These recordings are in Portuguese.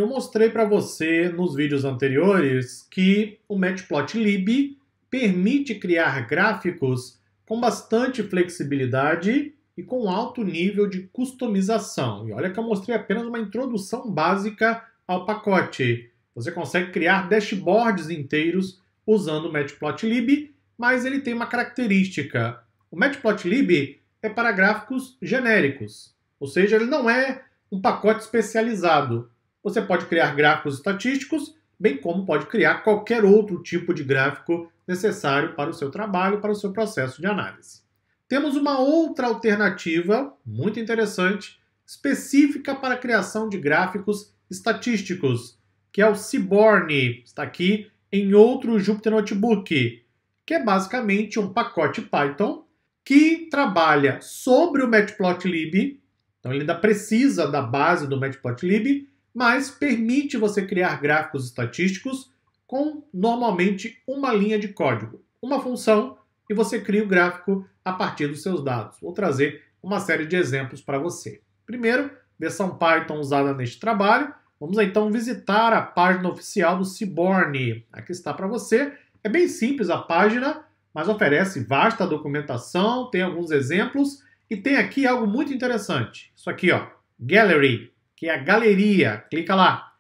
Eu mostrei para você nos vídeos anteriores que o Matplotlib permite criar gráficos com bastante flexibilidade e com alto nível de customização. E olha que eu mostrei apenas uma introdução básica ao pacote. Você consegue criar dashboards inteiros usando o Matplotlib, mas ele tem uma característica. O Matplotlib é para gráficos genéricos, ou seja, ele não é um pacote especializado. Você pode criar gráficos estatísticos, bem como pode criar qualquer outro tipo de gráfico necessário para o seu trabalho, para o seu processo de análise. Temos uma outra alternativa muito interessante, específica para a criação de gráficos estatísticos, que é o Seaborn. Está aqui em outro Jupyter Notebook, que é basicamente um pacote Python que trabalha sobre o Matplotlib. Então ele ainda precisa da base do Matplotlib, mas permite você criar gráficos estatísticos com, normalmente, uma linha de código, uma função, e você cria o gráfico a partir dos seus dados. Vou trazer uma série de exemplos para você. Primeiro, versão Python usada neste trabalho. Vamos então visitar a página oficial do Seaborn. Aqui está para você. É bem simples a página, mas oferece vasta documentação, tem alguns exemplos, e tem aqui algo muito interessante. Isso aqui, ó, Gallery, que é a galeria. Clica lá.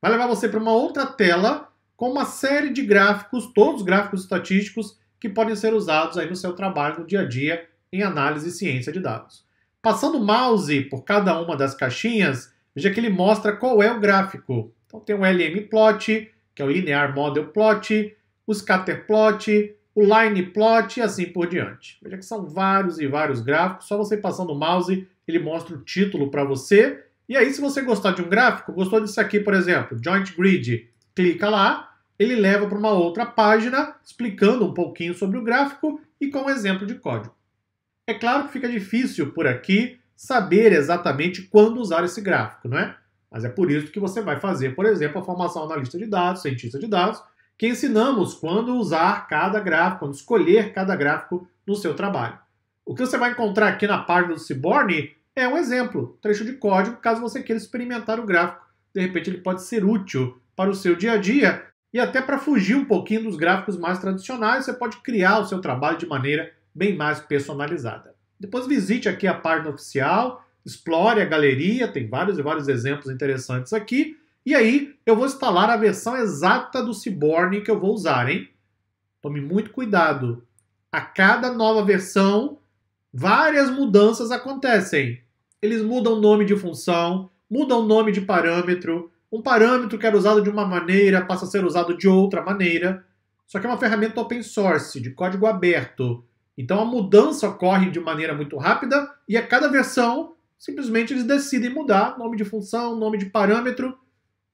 Vai levar você para uma outra tela com uma série de gráficos, todos gráficos estatísticos que podem ser usados aí no seu trabalho no dia a dia em análise e ciência de dados. Passando o mouse por cada uma das caixinhas, veja que ele mostra qual é o gráfico. Então tem o LM-plot, que é o Linear Model Plot, o Scatterplot, o Line Plot e assim por diante. Veja que são vários e vários gráficos, só você passando o mouse, ele mostra o título para você. E aí, se você gostar de um gráfico, gostou disso aqui, por exemplo, Joint Grid, clica lá, ele leva para uma outra página explicando um pouquinho sobre o gráfico e com um exemplo de código. É claro que fica difícil por aqui saber exatamente quando usar esse gráfico, não é? Mas é por isso que você vai fazer, por exemplo, a formação analista de dados, cientista de dados, que ensinamos quando usar cada gráfico, quando escolher cada gráfico no seu trabalho. O que você vai encontrar aqui na página do Seaborn é um exemplo, trecho de código, caso você queira experimentar o gráfico. De repente ele pode ser útil para o seu dia a dia e até para fugir um pouquinho dos gráficos mais tradicionais, você pode criar o seu trabalho de maneira bem mais personalizada. Depois visite aqui a página oficial, explore a galeria, tem vários e vários exemplos interessantes aqui. E aí eu vou instalar a versão exata do Seaborn que eu vou usar, hein? Tome muito cuidado. A cada nova versão, várias mudanças acontecem. Eles mudam o nome de função, mudam o nome de parâmetro. Um parâmetro que era usado de uma maneira passa a ser usado de outra maneira. Só que é uma ferramenta open source, de código aberto. Então a mudança ocorre de maneira muito rápida e a cada versão, simplesmente eles decidem mudar nome de função, nome de parâmetro.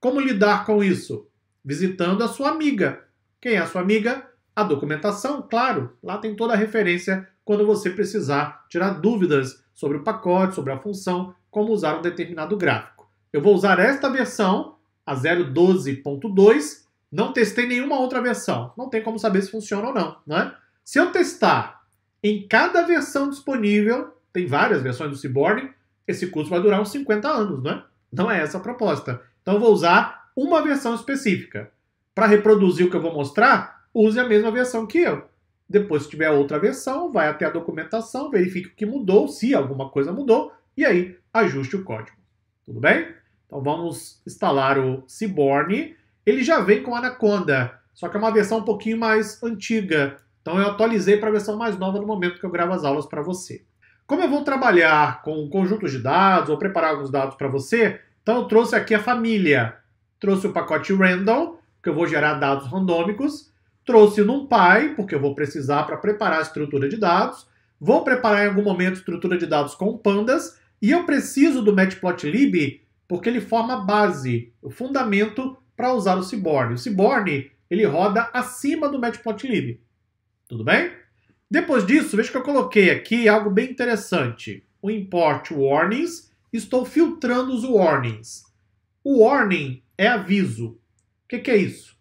Como lidar com isso? Visitando a sua amiga. Quem é a sua amiga? A documentação, claro. Lá tem toda a referência quando você precisar tirar dúvidas sobre o pacote, sobre a função, como usar um determinado gráfico. Eu vou usar esta versão, a 0.12.2. Não testei nenhuma outra versão. Não tem como saber se funciona ou não, né? Se eu testar em cada versão disponível, tem várias versões do Seaborn, esse curso vai durar uns 50 anos, né? Não é essa a proposta. Então eu vou usar uma versão específica. Para reproduzir o que eu vou mostrar, use a mesma versão que eu. Depois, se tiver outra versão, vai até a documentação, verifique o que mudou, se alguma coisa mudou, e aí ajuste o código. Tudo bem? Então vamos instalar o Seaborn. Ele já vem com Anaconda, só que é uma versão um pouquinho mais antiga. Então eu atualizei para a versão mais nova no momento que eu gravo as aulas para você. Como eu vou trabalhar com conjuntos de dados, ou preparar alguns dados para você, então eu trouxe aqui a família. Trouxe o pacote Random, que eu vou gerar dados randômicos. Trouxe o NumPy, porque eu vou precisar para preparar a estrutura de dados. Vou preparar em algum momento estrutura de dados com pandas. E eu preciso do Matplotlib, porque ele forma a base, o fundamento para usar o Seaborn. O Seaborn, ele roda acima do Matplotlib. Tudo bem? Depois disso, veja que eu coloquei aqui algo bem interessante. O Import Warnings. Estou filtrando os warnings. O warning é aviso. O que é isso?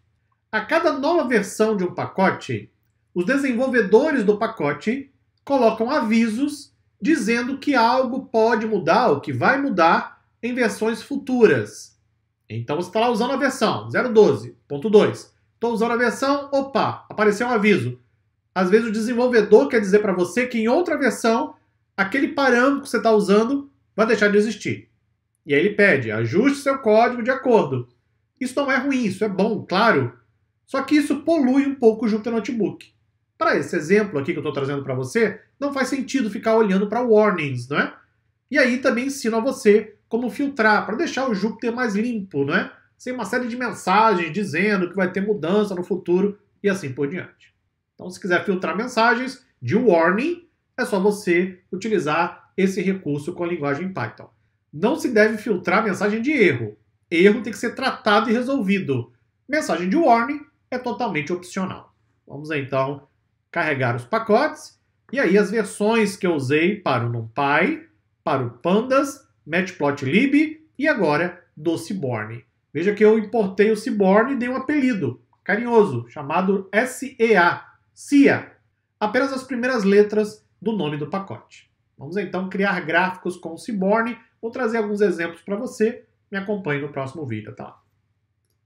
A cada nova versão de um pacote, os desenvolvedores do pacote colocam avisos dizendo que algo pode mudar ou que vai mudar em versões futuras. Então você está lá usando a versão 0.12.2. Estou usando a versão, opa, apareceu um aviso. Às vezes o desenvolvedor quer dizer para você que em outra versão, aquele parâmetro que você está usando vai deixar de existir. E aí ele pede, ajuste seu código de acordo. Isso não é ruim, isso é bom, claro. Só que isso polui um pouco o Jupyter Notebook. Para esse exemplo aqui que eu estou trazendo para você, não faz sentido ficar olhando para warnings, não é? E aí também ensino a você como filtrar, para deixar o Jupyter mais limpo, não é? Sem uma série de mensagens dizendo que vai ter mudança no futuro e assim por diante. Então, se quiser filtrar mensagens de warning, é só você utilizar esse recurso com a linguagem Python. Não se deve filtrar mensagem de erro. Erro tem que ser tratado e resolvido. Mensagem de warning é totalmente opcional. Vamos então carregar os pacotes. E aí as versões que eu usei para o NumPy, para o Pandas, Matplotlib e agora do Seaborn. Veja que eu importei o Seaborn e dei um apelido carinhoso, chamado SEA. SIA. Apenas as primeiras letras do nome do pacote. Vamos então criar gráficos com o Seaborn. Vou trazer alguns exemplos para você. Me acompanhe no próximo vídeo, tá?